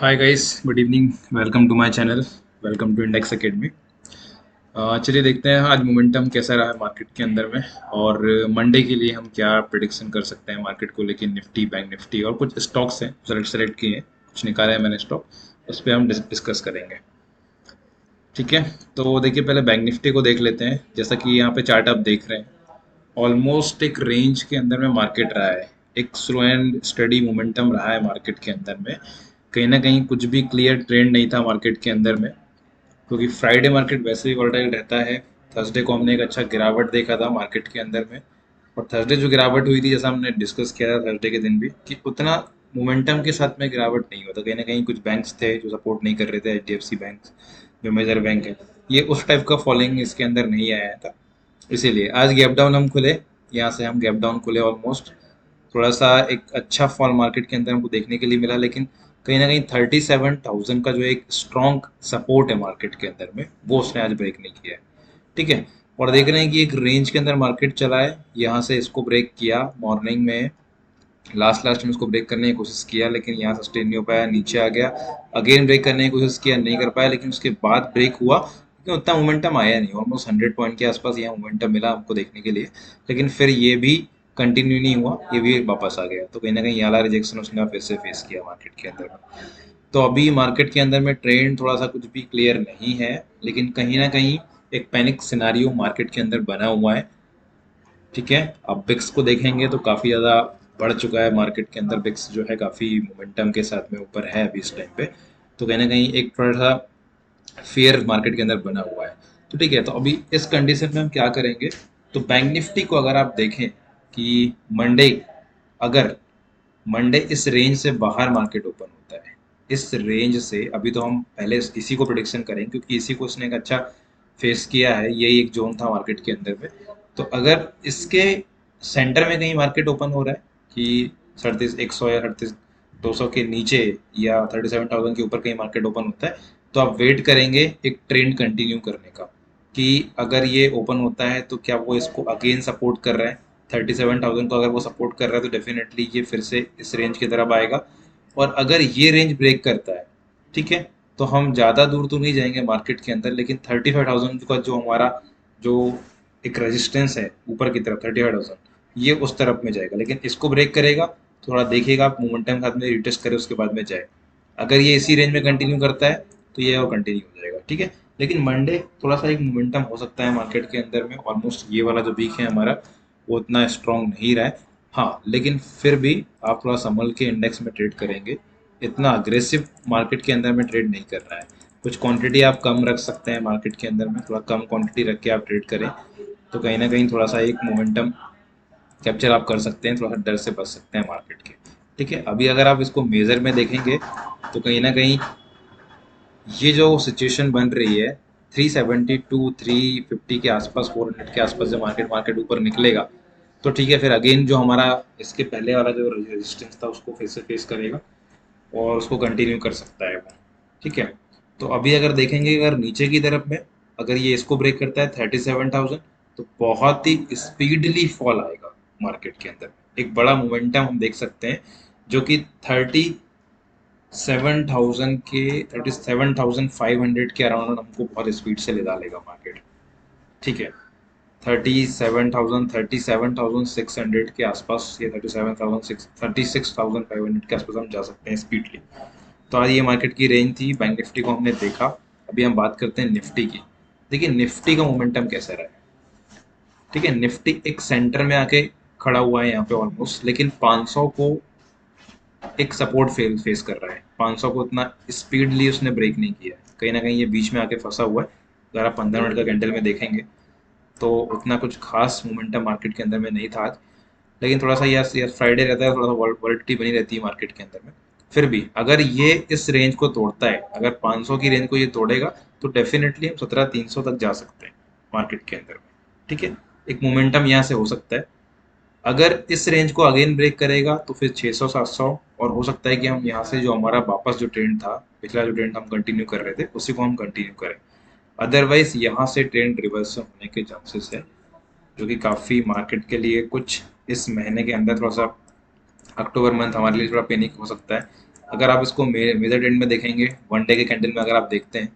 Hi guys, good evening. Welcome to my channel. Welcome to Index Academy. चलिए देखते हैं आज मोमेंटम कैसा रहा है मार्केट के अंदर में। और मंडे के लिए हम क्या प्रिडिक्शन कर सकते हैं मार्केट को लेकर, निफ्टी, बैंक निफ्टी और कुछ स्टॉक्स हैं सेलेक्ट सेलेक्ट किए हैं, कुछ निकाले हैं मैंने स्टॉक, उस पर हम डिस्कस करेंगे। ठीक है, तो देखिए पहले बैंक निफ्टी को देख लेते हैं। जैसा कि यहाँ पे चार्ट आप देख रहे हैं, ऑलमोस्ट एक रेंज के अंदर में मार्केट रहा है। एक स्लो एंड स्टडी मोमेंटम रहा है मार्केट के अंदर में। कहीं ना कहीं कुछ भी क्लियर ट्रेंड नहीं था मार्केट के अंदर में, क्योंकि फ्राइडे मार्केट वैसे ही वोलेटाइल रहता है। थर्सडे को हमने एक अच्छा गिरावट देखा था मार्केट के अंदर में। और थर्सडे जो गिरावट हुई थी, जैसा हमने डिस्कस किया था थर्सडे के दिन भी, कि उतना मोमेंटम के साथ में गिरावट नहीं हुआ था। कहीं ना कहीं कुछ बैंक्स थे जो सपोर्ट नहीं कर रहे थे, एचडीएफसी बैंक जो मेजर बैंक है, ये उस टाइप का फॉलोइंग इसके अंदर नहीं आया था। इसीलिए आज गैप डाउन हम खुले, यहाँ से हम गैप डाउन खुले ऑलमोस्ट। थोड़ा सा एक अच्छा फॉल मार्केट के अंदर हमको देखने के लिए मिला, लेकिन कहीं ना कहीं 37,000 का जो एक स्ट्रॉन्ग सपोर्ट है मार्केट के अंदर में, वो उसने आज ब्रेक नहीं किया है। ठीक है, और देख रहे हैं कि एक रेंज के अंदर मार्केट चला है, यहाँ से इसको ब्रेक किया मॉर्निंग में। लास्ट लास्ट में इसको ब्रेक करने की कोशिश किया, लेकिन यहाँ सस्टेन नहीं हो पाया, नीचे आ गया। अगेन ब्रेक करने की कोशिश किया, नहीं कर पाया, लेकिन उसके बाद ब्रेक हुआ, लेकिन उतना मोमेंटम आया नहीं। ऑलमोस्ट 100 पॉइंट के आसपास यहाँ मोमेंटम मिला हमको देखने के लिए, लेकिन फिर ये भी कंटिन्यू नहीं हुआ, ये भी वापस आ गया। तो कहीं ना कहीं ये वाला रिजेक्शन उसने फिर से फेस किया मार्केट के अंदर में। तो अभी मार्केट के अंदर में ट्रेंड थोड़ा सा कुछ भी क्लियर नहीं है, लेकिन कहीं ना कहीं एक पैनिक सिनारियो मार्केट के अंदर बना हुआ है। ठीक है, अब बिक्स को देखेंगे तो काफ़ी ज़्यादा बढ़ चुका है मार्केट के अंदर। बिक्स जो है काफ़ी मोमेंटम के साथ में ऊपर है अभी इस टाइम पे। तो कहीं ना कहीं एक थोड़ा सा फेयर मार्केट के अंदर बना हुआ है। तो ठीक है, तो अभी इस कंडीशन में हम क्या करेंगे। तो बैंक निफ्टी को अगर आप देखें कि मंडे, अगर मंडे इस रेंज से बाहर मार्केट ओपन होता है, इस रेंज से, अभी तो हम पहले इसी को प्रिडिक्शन करें क्योंकि इसी को उसने एक अच्छा फेस किया है, यही एक जोन था मार्केट के अंदर में। तो अगर इसके सेंटर में कहीं मार्केट ओपन हो रहा है कि 37,100 या 38,200 के नीचे, या 37,000 के ऊपर कहीं मार्केट ओपन होता है, तो आप वेट करेंगे एक ट्रेंड कंटिन्यू करने का, कि अगर ये ओपन होता है तो क्या वो इसको अगेन सपोर्ट कर रहा है। 37,000 को अगर वो सपोर्ट कर रहा है तो डेफिनेटली ये फिर से इस रेंज की तरफ आएगा। और अगर ये रेंज ब्रेक करता है, ठीक है, तो हम ज़्यादा दूर तो नहीं जाएंगे मार्केट के अंदर, लेकिन 35,000 का जो हमारा जो एक रेजिस्टेंस है ऊपर की तरफ, 35,000, ये उस तरफ में जाएगा। लेकिन इसको ब्रेक करेगा, थोड़ा देखिएगा आप मोमेंटम के साथ में रिटेस्ट करे, उसके बाद में जाए। अगर ये इसी रेंज में कंटिन्यू करता है तो ये और कंटिन्यू हो जाएगा। ठीक है, लेकिन मंडे थोड़ा सा एक मोमेंटम हो सकता है मार्केट के अंदर में। ऑलमोस्ट ये वाला जो वीक है हमारा, वो उतना स्ट्रांग नहीं रहा है। हाँ, लेकिन फिर भी आप थोड़ा संभल के इंडेक्स में ट्रेड करेंगे। इतना अग्रेसिव मार्केट के अंदर में ट्रेड नहीं करना है। कुछ क्वांटिटी आप कम रख सकते हैं मार्केट के अंदर में, थोड़ा कम क्वांटिटी रख के आप ट्रेड करें, तो कहीं ना कहीं थोड़ा सा एक मोमेंटम कैप्चर आप कर सकते हैं, थोड़ा सा डर से बच सकते हैं मार्केट के। ठीक है, अभी अगर आप इसको मेजर में देखेंगे तो कहीं ना कहीं ये जो सिचुएशन बन रही है, 372 350 के आसपास, 400 के आसपास जब मार्केट मार्केट ऊपर निकलेगा, तो ठीक है, फिर अगेन जो हमारा इसके पहले वाला जो रेजिस्टेंस था उसको फिर से फेस करेगा और उसको कंटिन्यू कर सकता है वो। ठीक है, तो अभी अगर देखेंगे, अगर नीचे की तरफ में अगर ये इसको ब्रेक करता है 37,000, तो बहुत ही स्पीडली फॉल आएगा मार्केट के अंदर। एक बड़ा मोमेंटम हम देख सकते हैं, जो कि 37,000 के, 37,500 के अराउंड हमको बहुत स्पीड से ले डालेगा मार्केट। ठीक है, 37,000, 37,600 के आसपास, या 36,500 के आसपास हम जा सकते हैं स्पीडली। तो आज ये मार्केट की रेंज थी, बैंक निफ्टी को हमने देखा। अभी हम बात करते हैं निफ्टी की। देखिए निफ्टी का मोमेंटम कैसा रहा है। ठीक है, निफ्टी एक सेंटर में आके खड़ा हुआ है यहाँ पे ऑलमोस्ट, लेकिन 500 को एक सपोर्ट फेस कर रहा है। 500 को उतना स्पीडली उसने ब्रेक नहीं किया है, कहीं ना कहीं ये बीच में आके फंसा हुआ है। अगर आप 15 मिनट का कैंडल में देखेंगे तो उतना कुछ खास मोमेंटम मार्केट के अंदर में नहीं था आज। लेकिन थोड़ा सा यस यस फ्राइडे रहता है, थोड़ा सा वॉलिटिलिटी बनी रहती है मार्केट के अंदर में। फिर भी अगर ये इस रेंज को तोड़ता है, अगर 500 की रेंज को ये तोड़ेगा, तो डेफिनेटली हम 17,300 तक जा सकते हैं मार्केट के अंदर में। ठीक है, एक मोमेंटम यहाँ से हो सकता है। अगर इस रेंज को अगेन ब्रेक करेगा तो फिर 600 700, और हो सकता है कि हम यहाँ से जो हमारा वापस जो ट्रेंड था, पिछला जो ट्रेंड हम कंटिन्यू कर रहे थे, उसी को हम कंटिन्यू करें। अदरवाइज यहाँ से ट्रेंड रिवर्स होने के चांसेस है, जो कि काफ़ी मार्केट के लिए कुछ इस महीने के अंदर थोड़ा सा, अक्टूबर मंथ हमारे लिए थोड़ा पैनिक हो सकता है। अगर आप इसको मेजर ट्रेंड में देखेंगे, वन डे के कैंडल में अगर आप देखते हैं,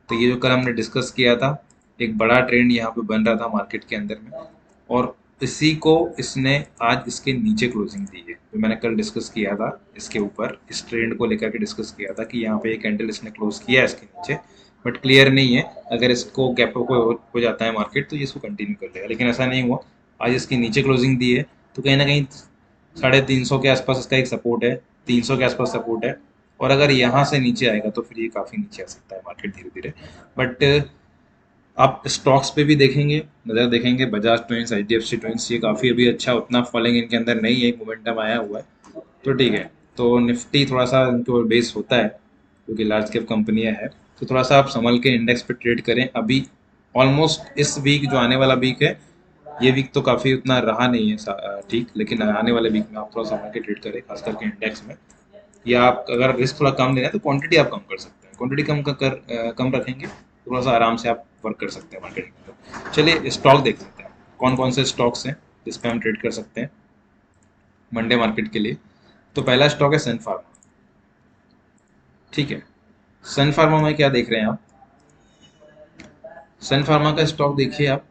तो ये जो कल हमने डिस्कस किया था, एक बड़ा ट्रेंड यहाँ पे बन रहा था मार्केट के अंदर में, और इसी को इसने आज इसके नीचे क्लोजिंग दी है। जो मैंने कल डिस्कस किया था इसके ऊपर, इस ट्रेंड को लेकर के डिस्कस किया था कि यहाँ पे एक कैंडल इसने क्लोज किया है इसके नीचे, बट क्लियर नहीं है। अगर इसको गैप हो जाता है मार्केट तो ये इसको कंटिन्यू कर लेगा, लेकिन ऐसा नहीं हुआ। आज इसकी नीचे क्लोजिंग दी है, तो कहीं ना कहीं 350 के आसपास इसका एक सपोर्ट है, 300 के आसपास सपोर्ट है। और अगर यहाँ से नीचे आएगा तो फिर ये काफ़ी नीचे आ सकता है मार्केट धीरे धीरे। बट आप स्टॉक्स पे भी देखेंगे, नज़र देखेंगे, बजाज ट्विंस, HDFC ट्विंस, ये काफ़ी अभी अच्छा उतना फॉलिंग इनके अंदर नहीं है, एक मोमेंटम आया हुआ है, तो ठीक है। तो निफ्टी थोड़ा सा इनके ऊपर बेस होता है क्योंकि लार्ज कैप कंपनियां है, तो थोड़ा सा आप संभल के इंडेक्स पे ट्रेड करें। अभी ऑलमोस्ट इस वीक जो आने वाला वीक है, ये वीक तो काफ़ी उतना रहा नहीं है ठीक, लेकिन आने वाले वीक में आप थोड़ा संभल के ट्रेड करें, खास करके इंडेक्स में। या आप अगर रिस्क थोड़ा कम लेना है तो क्वांटिटी आप कम कर सकते हैं, क्वांटिटी कम रखेंगे तो थोड़ा सा आराम से आप वर्क कर सकते हैं मार्केट के अंदर। चलिए स्टॉक देख लेते हैं, कौन कौन से स्टॉक्स हैं जिस पे हम ट्रेड कर सकते हैं मंडे मार्केट के लिए। तो पहला स्टॉक है सन फार्मा। ठीक है, सन फार्मा में क्या देख रहे हैं आप? सन फार्मा का स्टॉक देखिए आप,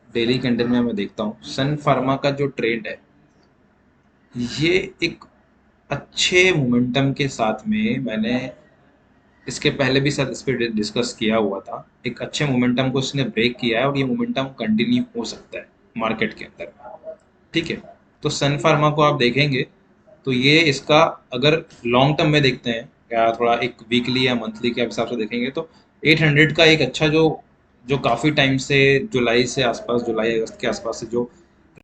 डेली कैंडल में मैं देखता हूँ सन फार्मा का जो ट्रेंड है, ये एक अच्छे मोमेंटम के साथ में, मैंने इसके पहले भी शायद इस पर डिस्कस किया हुआ था, एक अच्छे मोमेंटम को इसने ब्रेक किया है और ये मोमेंटम कंटिन्यू हो सकता है मार्केट के अंदर। ठीक है, तो सन फार्मा को आप देखेंगे तो ये इसका, अगर लॉन्ग टर्म में देखते हैं या थोड़ा एक वीकली या मंथली के हिसाब से देखेंगे, तो 800 का एक अच्छा जो जो काफ़ी टाइम से, जुलाई से आसपास, जुलाई अगस्त के आसपास से जो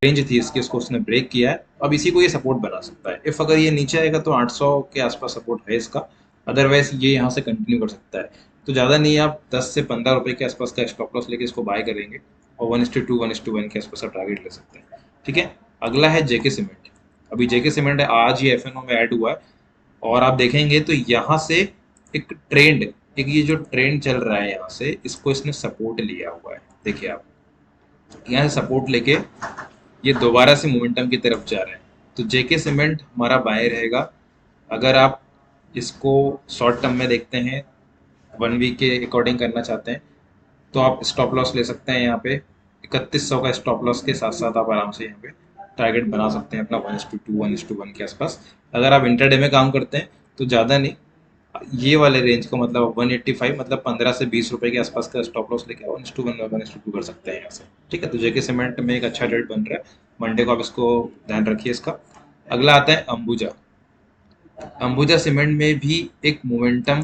रेंज थी इसकी, उसको उसने ब्रेक किया है। अब इसी को ये सपोर्ट बना सकता है। इफ अगर ये नीचे आएगा तो 800 के आसपास सपोर्ट है इसका, अदरवाइज ये यहाँ से कंटिन्यू कर सकता है। तो ज़्यादा नहीं, आप 10 से 15 रुपए के आसपास का स्टॉप लॉस लेके इसको बाय करेंगे और 1:2 1:1 के आसपास आप टारगेट ले सकते हैं। ठीक है, अगला है जेके सीमेंट। अभी जेके सीमेंट आज ही एफएनओ में ऐड हुआ है, और आप देखेंगे तो यहाँ से एक ट्रेंड, एक ये जो ट्रेंड चल रहा है यहाँ से, इसको इसने सपोर्ट लिया हुआ है। देखिए आप, यहाँ से सपोर्ट लेके ये दोबारा से मोमेंटम की तरफ जा रहा है, तो जेके सीमेंट हमारा बाय रहेगा। अगर आप इसको शॉर्ट टर्म में देखते हैं, 1 वीक के अकॉर्डिंग करना चाहते हैं, तो आप स्टॉप लॉस ले सकते हैं यहाँ पे 3100 का स्टॉप लॉस के साथ साथ आप आराम से यहाँ पे टारगेट बना सकते हैं अपना 1:2 1:1 के आसपास। अगर आप इंटरडे में काम करते हैं तो ज़्यादा नहीं, ये वाले रेंज को मतलब 185, मतलब 15 से 20 रुपए के आसपास का स्टॉप लॉस लेके 1:1 1:2 कर सकते हैं यहाँ से। ठीक है, तो जेके सीमेंट में एक अच्छा रेट बन रहा है मंडे को, आप इसको ध्यान रखिए इसका। अगला आता है अंबुजा। अंबुजा सीमेंट में भी एक मोमेंटम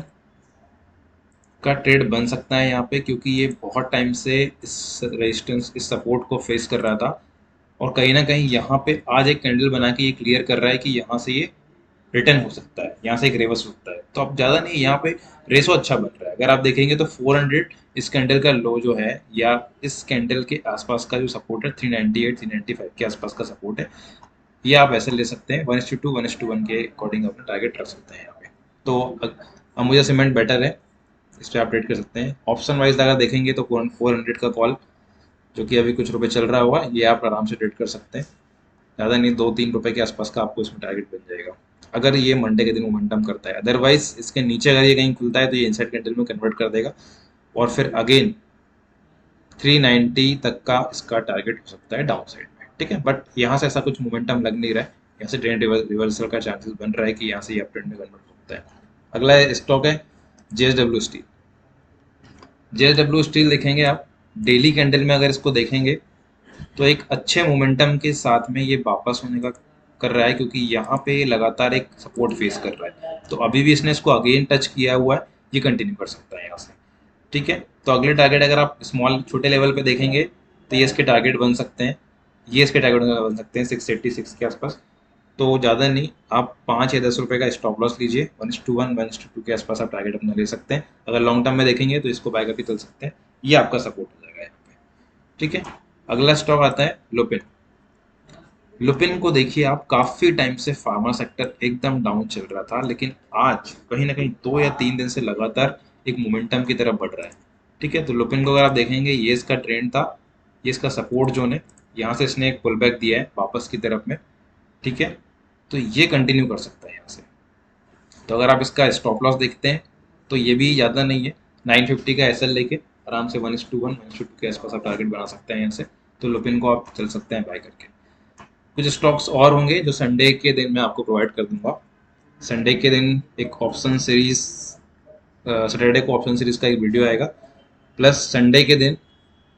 का ट्रेड बन सकता है यहाँ पे, क्योंकि ये बहुत टाइम से इस रेजिस्टेंस, इस सपोर्ट को फेस कर रहा था, और कहीं ना कहीं यहाँ पे आज एक कैंडल बना के ये क्लियर कर रहा है कि यहाँ से ये रिटर्न हो सकता है, यहाँ से एक रिवर्स हो सकता है। तो अब ज़्यादा नहीं, यहाँ पे रेसो अच्छा बन रहा है। अगर आप देखेंगे तो 400 इस कैंडल का लो जो है, या इस कैंडल के आसपास का जो सपोर्ट है 398 395 के आसपास का सपोर्ट है, ये आप ऐसे ले सकते हैं 1:2 1:1 के अकॉर्डिंग अपना टारगेट रख सकते हैं यहाँ पे। तो अंबुजा सीमेंट बेटर है, इस पर आप ट्रेड कर सकते हैं। ऑप्शन वाइज अगर देखेंगे तो 400 का कॉल, जो कि अभी कुछ रुपए चल रहा होगा, ये आप आराम से ट्रेड कर सकते हैं। ज़्यादा नहीं, 2-3 रुपए के आसपास का आपको इसमें टारगेट बन जाएगा अगर ये मंडे के दिन मोमेंटम करता है। अदरवाइज इसके नीचे अगर ये कहीं खुलता है तो ये इनसाइड कैंडल में कन्वर्ट कर देगा, और फिर अगेन 390 तक का इसका टारगेट हो सकता है डाउन साइड में। ठीक है, बट यहाँ से ऐसा कुछ मोमेंटम लग नहीं रहा है, यहाँ से ट्रेंड रिवर्सल का चांसेस बन रहा है कि यहाँ से ये अप ट्रेंड में कन्वर्ट हो सकता है। अगला स्टॉक है जेएसडब्ल्यू स्टील। जेएसडब्ल्यू स्टील देखेंगे आप, डेली कैंडल में अगर इसको देखेंगे तो एक अच्छे मोमेंटम के साथ में ये वापस होने का कर रहा है, क्योंकि यहाँ पे लगातार एक सपोर्ट फेस कर रहा है। तो अभी भी इसने इसको अगेन टच किया हुआ है, ये कंटिन्यू कर सकता है यहाँ से। ठीक है, तो अगले टारगेट अगर आप स्मॉल छोटे लेवल पे देखेंगे तो ये इसके टारगेट बन सकते हैं, ये इसके टारगेट बन सकते हैं 686 के आसपास। तो ज़्यादा नहीं, आप 5 या 10 रुपए का स्टॉप लॉस लीजिए, 1:1 1:2 के आसपास आप टारगेट अपना ले सकते हैं। अगर लॉन्ग टर्म में देखेंगे तो इसको बाय करके चल सकते हैं, ये आपका सपोर्ट हो जाएगा यहाँ पे। ठीक है, अगला स्टॉक आता है लुपिन। लुपिन को देखिए आप, काफी टाइम से फार्मा सेक्टर एकदम डाउन चल रहा था, लेकिन आज कहीं ना कहीं 2 या 3 दिन से लगातार एक मोमेंटम की तरफ बढ़ रहा है। ठीक है, तो लुपिन को अगर आप देखेंगे, ये इसका ट्रेंड था, ये इसका सपोर्ट जोन है, यहाँ से इसने एक पुल बैक दिया है वापस की तरफ में। ठीक है, तो ये कंटिन्यू कर सकता है यहाँ से। तो अगर आप इसका स्टॉप लॉस देखते हैं तो ये भी ज़्यादा नहीं है, 950 का एसएल लेके आराम से 1:1 1:2 के आसपास आप टारगेट बना सकते हैं यहाँ से। तो लुपिन को आप चल सकते हैं बाय करके। कुछ स्टॉक्स और होंगे जो संडे के दिन मैं आपको प्रोवाइड कर दूंगा। संडे के दिन एक ऑप्शन सीरीज, सैटरडे को ऑप्शन सीरीज का एक वीडियो आएगा, प्लस संडे के दिन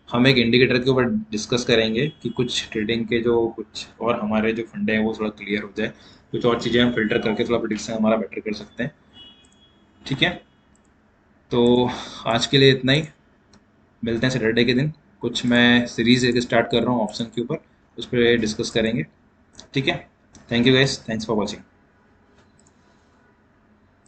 हम एक इंडिकेटर के ऊपर डिस्कस करेंगे कि कुछ ट्रेडिंग के जो कुछ और हमारे जो फंडे हैं वो थोड़ा क्लियर हो जाए, कुछ और चीज़ें हम फिल्टर करके थोड़ा प्रेडिक्शन हमारा बेटर कर सकते हैं। ठीक है, तो आज के लिए इतना ही। मिलते हैं सैटरडे के दिन। कुछ मैं सीरीज एक स्टार्ट कर रहा हूँ ऑप्शन के ऊपर, उस पर डिस्कस करेंगे। ठीक है, thank you guys, thanks for watching.